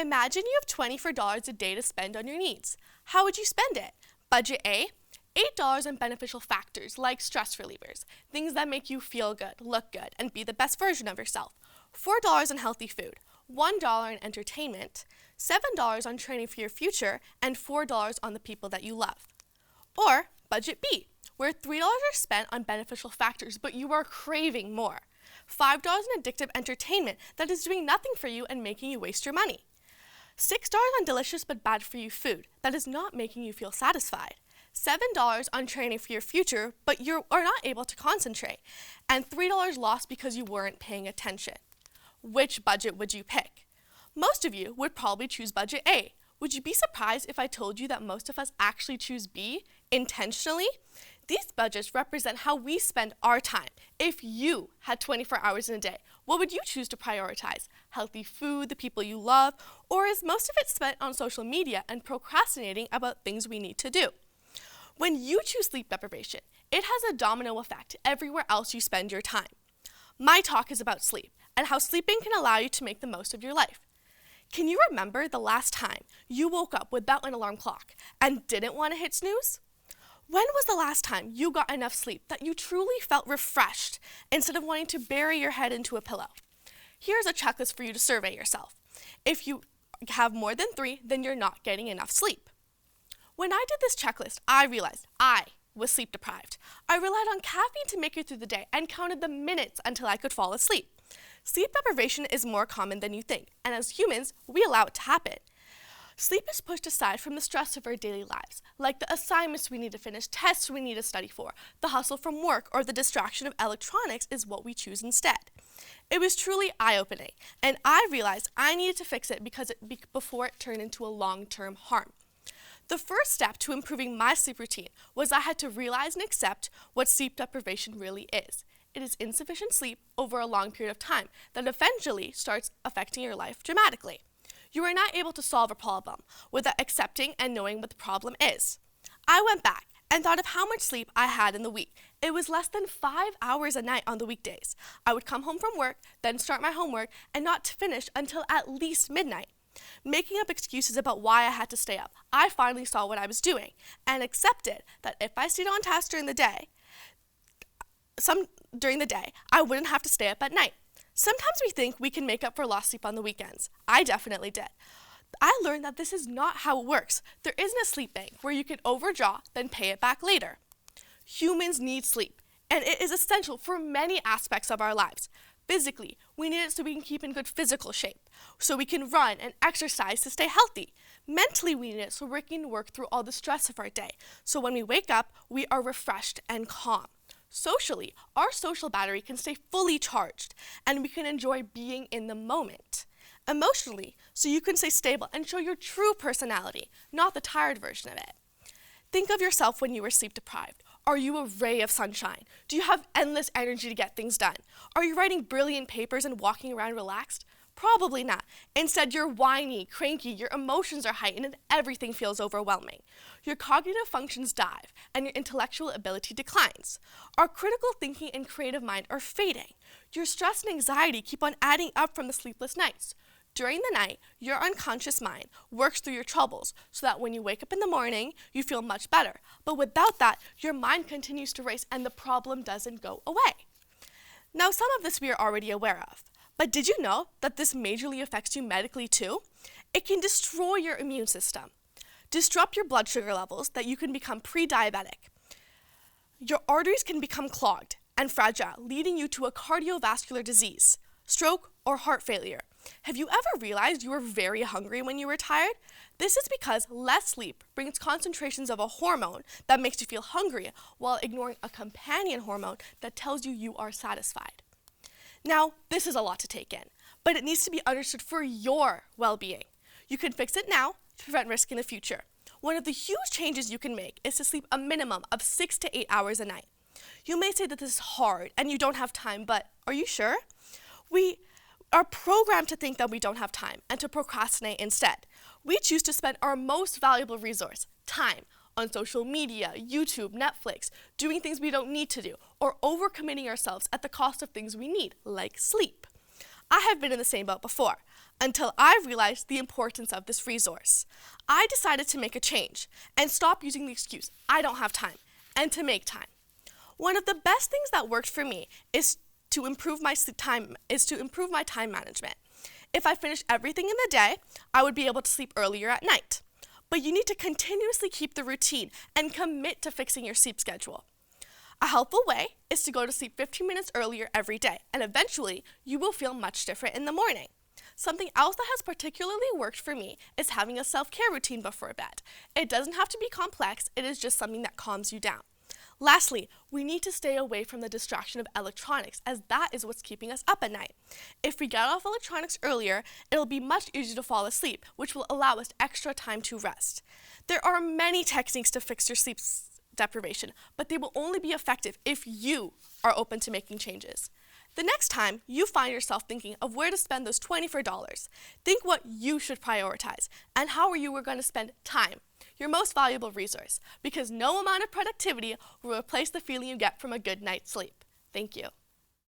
Imagine you have $24 a day to spend on your needs. How would you spend it? Budget A, $8 on beneficial factors like stress relievers, things that make you feel good, look good, and be the best version of yourself. $4 on healthy food, $1 on entertainment, $7 on training for your future, and $4 on the people that you love. Or budget B, where $3 are spent on beneficial factors, but you are craving more. $5 on addictive entertainment that is doing nothing for you and making you waste your money. $6 on delicious but bad for you food that is not making you feel satisfied. $7 on training for your future, but you are not able to concentrate. And $3 lost because you weren't paying attention. Which budget would you pick? Most of you would probably choose budget A. Would you be surprised if I told you that most of us actually choose B intentionally? These budgets represent how we spend our time. If you had 24 hours in a day, what would you choose to prioritize? Healthy food, the people you love, or is most of it spent on social media and procrastinating about things we need to do? When you choose sleep deprivation, it has a domino effect everywhere else you spend your time. My talk is about sleep and how sleeping can allow you to make the most of your life. Can you remember the last time you woke up without an alarm clock and didn't want to hit snooze? When was the last time you got enough sleep that you truly felt refreshed instead of wanting to bury your head into a pillow? Here's a checklist for you to survey yourself. If you have more than 3, then you're not getting enough sleep. When I did this checklist, I realized I was sleep deprived. I relied on caffeine to make it through the day and counted the minutes until I could fall asleep. Sleep deprivation is more common than you think, and as humans, we allow it to happen. Sleep is pushed aside from the stress of our daily lives, like the assignments we need to finish, tests we need to study for, the hustle from work, or the distraction of electronics is what we choose instead. It was truly eye-opening, and I realized I needed to fix it before it turned into a long-term harm. The first step to improving my sleep routine was I had to realize and accept what sleep deprivation really is. It is insufficient sleep over a long period of time that eventually starts affecting your life dramatically. You are not able to solve a problem without accepting and knowing what the problem is. I went back and thought of how much sleep I had in the week. It was less than 5 hours a night on the weekdays. I would come home from work, then start my homework, and not finish until at least midnight. Making up excuses about why I had to stay up, I finally saw what I was doing and accepted that if I stayed on task during the day, I wouldn't have to stay up at night. Sometimes we think we can make up for lost sleep on the weekends. I definitely did. I learned that this is not how it works. There isn't a sleep bank where you can overdraw, then pay it back later. Humans need sleep, and it is essential for many aspects of our lives. Physically, we need it so we can keep in good physical shape, so we can run and exercise to stay healthy. Mentally, we need it so we can work through all the stress of our day, so when we wake up, we are refreshed and calm. Socially, our social battery can stay fully charged, and we can enjoy being in the moment. Emotionally, so you can stay stable and show your true personality, not the tired version of it. Think of yourself when you were sleep deprived. Are you a ray of sunshine? Do you have endless energy to get things done? Are you writing brilliant papers and walking around relaxed? Probably not. Instead, you're whiny, cranky, your emotions are heightened, and everything feels overwhelming. Your cognitive functions dive, and your intellectual ability declines. Our critical thinking and creative mind are fading. Your stress and anxiety keep on adding up from the sleepless nights. During the night, your unconscious mind works through your troubles so that when you wake up in the morning, you feel much better. But without that, your mind continues to race and the problem doesn't go away. Now, some of this we are already aware of. But did you know that this majorly affects you medically too? It can destroy your immune system, disrupt your blood sugar levels that you can become pre-diabetic. Your arteries can become clogged and fragile, leading you to a cardiovascular disease, stroke, or heart failure. Have you ever realized you were very hungry when you were tired? This is because less sleep brings concentrations of a hormone that makes you feel hungry while ignoring a companion hormone that tells you you are satisfied. Now, this is a lot to take in, but it needs to be understood for your well-being. You can fix it now to prevent risk in the future. One of the huge changes you can make is to sleep a minimum of 6 to 8 hours a night. You may say that this is hard and you don't have time, but are you sure? We are programmed to think that we don't have time and to procrastinate instead. We choose to spend our most valuable resource, time, on social media, YouTube, Netflix, doing things we don't need to do, or overcommitting ourselves at the cost of things we need, like sleep. I have been in the same boat before, until I realized the importance of this resource. I decided to make a change and stop using the excuse, I don't have time, and to make time. One of the best things that worked for me is to improve my time management. If I finished everything in the day, I would be able to sleep earlier at night. But you need to continuously keep the routine and commit to fixing your sleep schedule. A helpful way is to go to sleep 15 minutes earlier every day, and eventually you will feel much different in the morning. Something else that has particularly worked for me is having a self-care routine before bed. It doesn't have to be complex, it is just something that calms you down. Lastly, we need to stay away from the distraction of electronics, as that is what's keeping us up at night. If we get off electronics earlier, it'll be much easier to fall asleep, which will allow us extra time to rest. There are many techniques to fix your sleep deprivation, but they will only be effective if you are open to making changes. The next time you find yourself thinking of where to spend those $24, think what you should prioritize and how you are going to spend time, your most valuable resource, because no amount of productivity will replace the feeling you get from a good night's sleep. Thank you.